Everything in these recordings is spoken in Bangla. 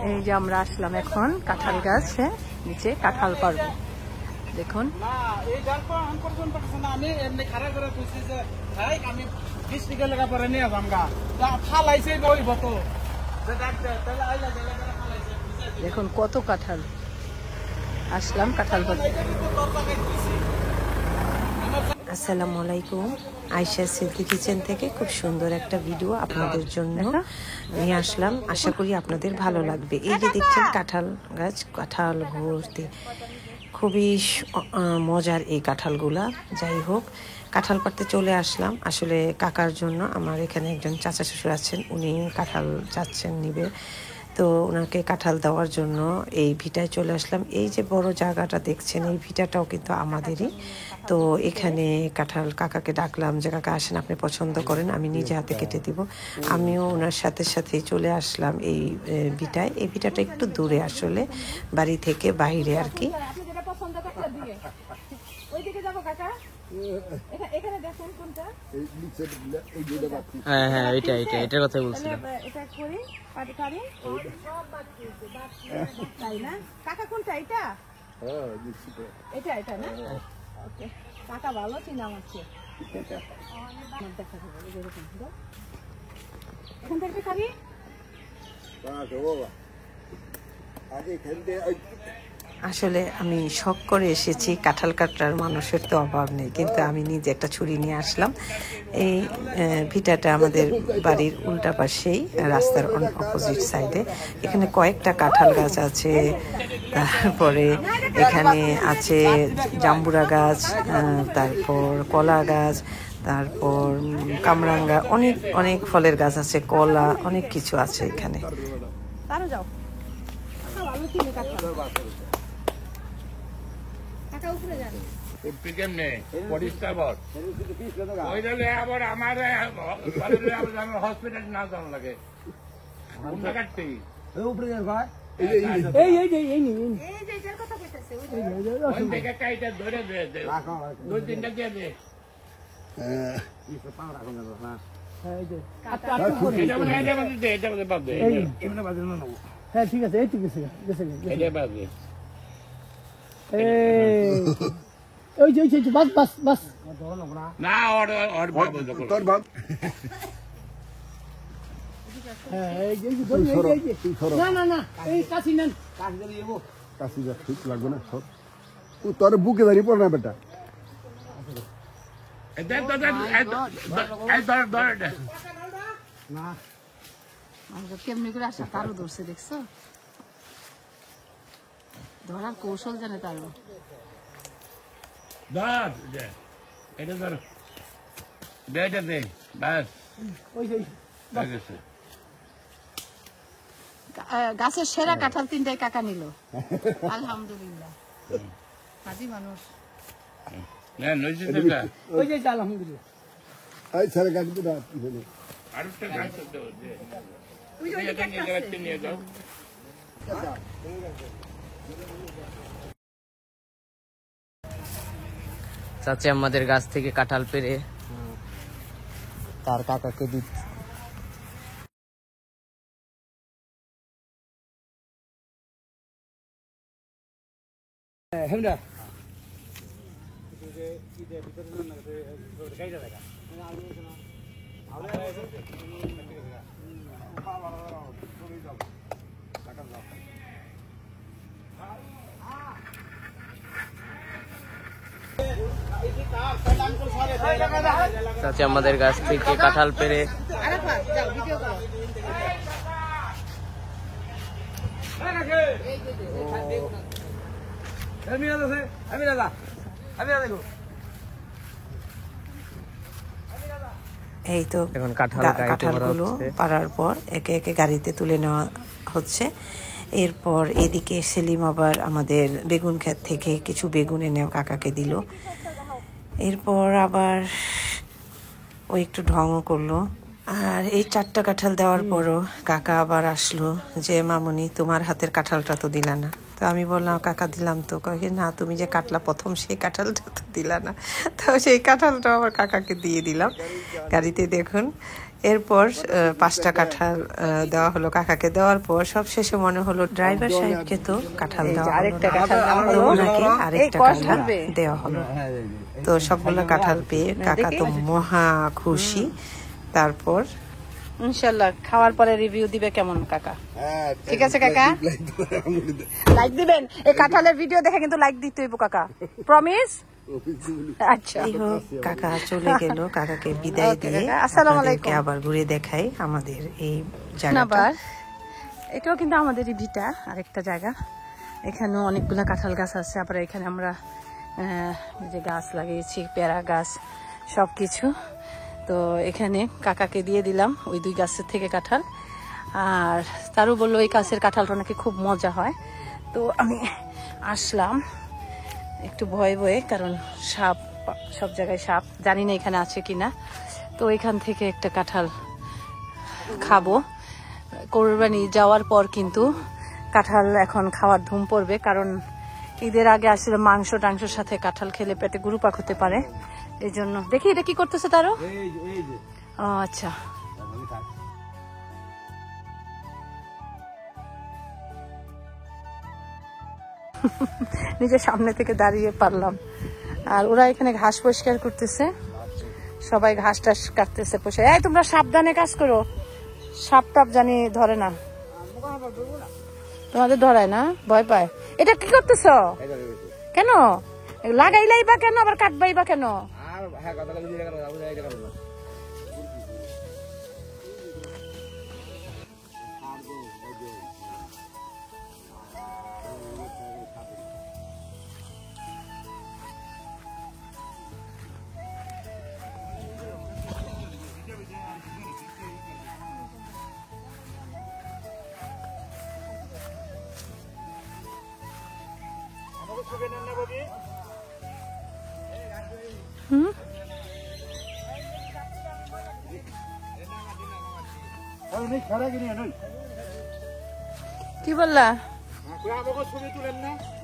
এই যে আমরা আসলাম এখন কাঁঠাল গাছে নিচে কাঁঠাল পারবো দেখুন দেখুন কত কাঁঠাল আসলাম কাঁঠাল পারতে। আসসালামু আলাইকুম, আয়েশা সিল্কি কিচেন থেকে খুব সুন্দর একটা ভিডিও আপনাদের জন্য নিয়ে আসলাম। আশা করি আপনাদের ভালো লাগবে। এই যে দেখছেন কাঁঠাল গাছ, কাঁঠাল ভর্তি, খুবই মজার এই কাঁঠালগুলা। যাই হোক, কাঁঠাল পাড়তে চলে আসলাম আসলে কাকার জন্য। আমার এখানে একজন চাচা শ্বশুর আছেন, উনি কাঁঠাল চাচ্ছেন নিবে, তো ওনাকে কাঁঠাল দেওয়ার জন্য এই ভিটায় চলে আসলাম। এই যে বড় জায়গাটা দেখছেন, এই ভিটাটাও কিন্তু আমাদেরই। তো এখানে কাঁঠাল কাকাকে ডাকলাম যে কাকা আসেন, আপনি পছন্দ করেন, আমি নিজে হাতে কেটে দিব। আমিও ওনার সাথে সাথেই চলে আসলাম এই ভিটায়। এই ভিটাটা একটু দূরে আসলে বাড়ি থেকে বাইরে আর কি। হ্যাঁ হ্যাঁ, এটার কথা বলছিলাম। কাকা ভালো চিনা আমাকে এখান থেকে খাবি। আসলে আমি শখ করে এসেছি, কাঁঠাল কাটার মানুষের তো অভাব নেই, কিন্তু আমি নিজে একটা ছুরি নিয়ে আসলাম। এই ভিটাটা আমাদের বাড়ির উল্টা পাশেই, রাস্তার অপোজিট সাইডে। এখানে কয়েকটা কাঁঠাল গাছ আছে, তারপরে এখানে আছে জাম্বুরা গাছ, তারপর কলা গাছ, তারপর কামরাঙ্গা, অনেক অনেক ফলের গাছ আছে, কলা, অনেক কিছু আছে এখানে। হসপিটাল না যাওয়া লাগে হ্যাঁ ঠিক আছে, এই ঠিক আছে, ওই যে বাস বাস বাস না তোর বাপ। তোর বুকে দাঁড়িয়ে পড় না বেটা। কেমনি করে আসা তারও ধরছে, দেখছো? ধরার কৌশল জানে তারও। গাছের সেরা কাঁঠাল 3টাই কাকা নিল, আলহামদুলিল্লাহ। হাজি মানুষ। চাচি আমাদের গাছ থেকে কাঁঠাল পেরে তার কাকাকে দিচ্ছে। চাচি আমাদের গাছ থেকে কাঁঠাল পেরে এই তো কাঁঠালগুলো পাড়ার পর একে একে গাড়িতে তুলে নেওয়া হচ্ছে। এরপর এদিকে সেলিম আবার আমাদের বেগুন ক্ষেত থেকে কিছু বেগুন এনে কাকাকে দিল। এরপর আবার ও একটু ঢংও করলো। আর এই 4টা কাঁঠাল দেওয়ার পরও কাকা আবার আসলো যে মামুনি তোমার হাতের কাঁঠালটা তো দিলা না। তো আমি বললাম কাকা দিলাম তো। কয়ে না, তুমি যে কাটলা প্রথম সেই কাঁঠালটা তো দিলা না। তো সেই কাঁঠালটা আবার কাকাকে দিয়ে দিলাম। গাড়িতে দেখুন এরপর 5টা কাঁঠাল দেওয়া হলো কাকাকে। দেওয়ার পর সব শেষে মনে হলো ড্রাইভার সাহেবকে তো কাঁঠাল দেওয়া আরেকটা কাঁঠাল ওনাকে আরেকটা কাঁঠাল দেওয়া হলো। তো সবগুলো কাঁঠাল পেয়ে কাকা তো মহা খুশি। তারপর ইনশাআল্লাহ খাওয়ার পরে রিভিউ দিবে কেমন কাকা। ঠিক আছে কাকা, লাইক দিবেন। এই কাঁঠালের ভিডিও দেখে কিন্তু লাইক দিতে হইব কাকা, প্রমিস। আচ্ছা কাকা চলে গেল, কাকাকে বিদায় দিয়ে আসসালামু আলাইকুম। আবার ঘুরে দেখাই আমাদের এই জায়গাটা। এটাও কিন্তু আমাদেরই ভিটা, আরেকটা জায়গা। এখানেও অনেকগুলা কাঁঠাল গাছ আছে। আবার এখানে আমরা যে গাছ লাগিয়েছি, পেয়ারা গাছ সবকিছু। তো এখানে কাকাকে দিয়ে দিলাম ওই 2 গাছের থেকে কাঁঠাল। আর তারও বললো এই গাছের কাঁঠালটা নাকি খুব মজা হয়। তো আমি আসলাম একটু ভয়ে ভয়ে, কারণ সাপ, সব জায়গায় সাপ, জানি না এখানে আছে কিনা। তো এখান থেকে একটা কাঁঠাল খাবো। কোরবানি যাওয়ার পর কিন্তু কাঁঠাল এখন খাওয়ার ধুম পড়বে, কারণ ঈদের আগে আসলে মাংস টাংসের সাথে কাঁঠাল খেলে পেটে গুরুপাক হতে পারে। এই জন্য দেখি এটা কি করতেছে তারও। ও আচ্ছা, নিজের সামনে থেকে দাঁড়িয়ে পারলাম। আর ওরা এখানে ঘাস পরিষ্কার করতেছে, সবাই ঘাস টাস কাটতেছে বসে। এই তোমরা সাবধানে কাজ করো, সাপ টাপ জানি ধরে না। তোমাদের ধরায় না, ভয় পায়। এটা কি করতেছ কেন? লাগাইলাই বা কেন, আবার কাটবাই বা কেন? কি বললা?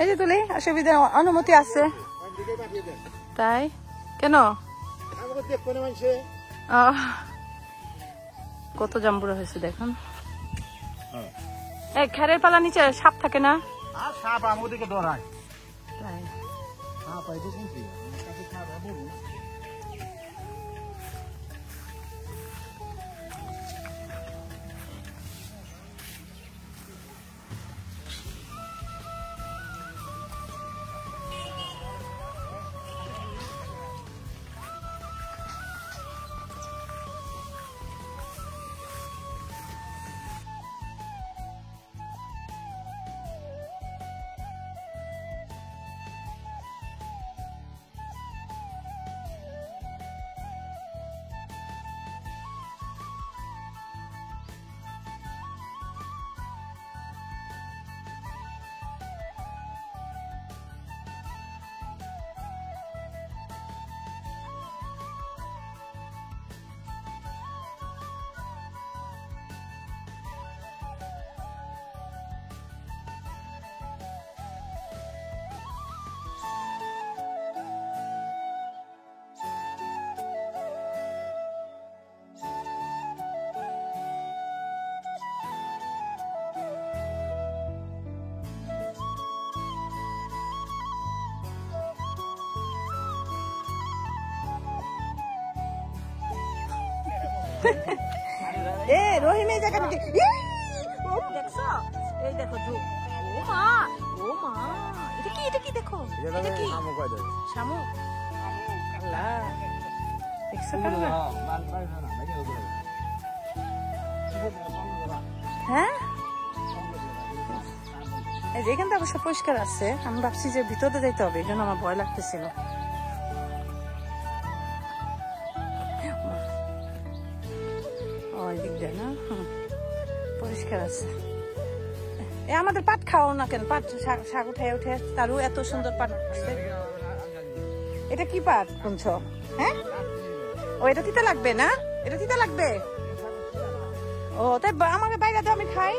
এই যে তুলি, অসুবিধা, অনুমতি আছে। তাই কেন? কত জাম্বুরা হয়েছে দেখুন। এই খেরের পালা নিচে সাপ থাকে না? সাপ আমাদেরকে ডরায়। তাই এ রহিম এই জায়গা থেকে দেখছো? এই দেখো ঝুঁক। ও মা, ও মা, এটা কি? এটা কি দেখো? এটা কি? শামুক। আল্লাহ, দেখছো কান্না? হ্যাঁ, এই যে এখানটা অবশ্য পরিষ্কার আছে। আমি ভাবছি যে ভিতরে যাইতে হবে, এই জন্য আমার ভয় লাগতেছিল। পরিষ্কার আছে। আমাদের পাট খাও না কেন? পাট শাক উঠে উঠে, তারও এত সুন্দর পাট। এটা কি পাট শুনছ? হ্যাঁ, ও এটা তিতা লাগবে না? এটা তিতা লাগবে? ও তাই আমাকে বাইরে দাও, আমি খাই।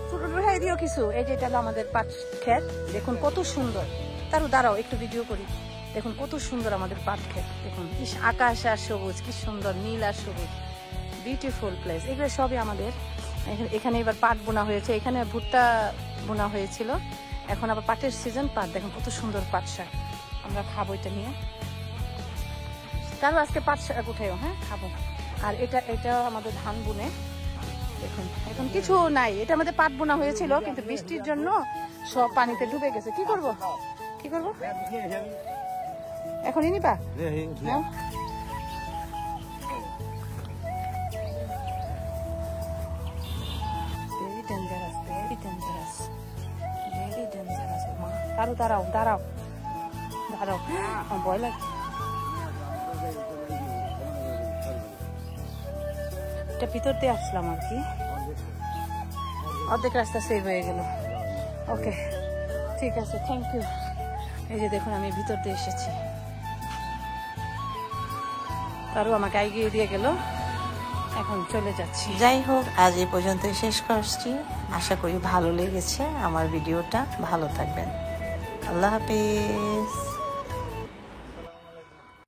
ছোট খাই দিও কিছু। এই যে এটা হলো আমাদের পাট ক্ষেত, দেখুন কত সুন্দর। তারও দাঁড়াও একটু ভিডিও করি। দেখুন কত সুন্দর আমাদের পাট ক্ষেত। দেখুন আকাশ আর সবুজ, কি সুন্দর নীল আর সবুজ। Beautiful place. এগুলো সবই আমাদের। এখানে এবার পাট বোনা হয়েছে, এখানে ভুট্টা বোনা হয়েছিল, এখন আবার পাটের সিজন। পাট দেখুন কত সুন্দর পাট শাক, আমরা খাবো এটা নিয়ে। তারও আজকে পাট শাক উঠাইও, হ্যাঁ খাবো। আর এটা আমাদের ধান বুনে, দেখুন এখন কিছু নাই। এটা আমাদের পাট বোনা হয়েছিল, কিন্তু বৃষ্টির জন্য সব পানিতে ডুবে গেছে। কি করব এখন নিবা? নাও। Very dangerous, very dangerous, very dangerous. মা, দাঁড়াও আমার ভয় লাগছে। এটা ভিতর দিয়ে আসলাম আর কি, অর্ধেক রাস্তা সেভ হয়ে গেল। ওকে ঠিক আছে, থ্যাংক ইউ। এই যে দেখুন আমি ভিতর দিয়ে এসেছি, তারও আমাকে এগিয়ে দিয়ে গেল, এখন চলে যাচ্ছি। যাই হোক, আজ এই পর্যন্ত শেষ করছি। আশা করি ভালো লেগেছে আমার ভিডিওটা। ভালো থাকবেন, আল্লাহ হাফেজ।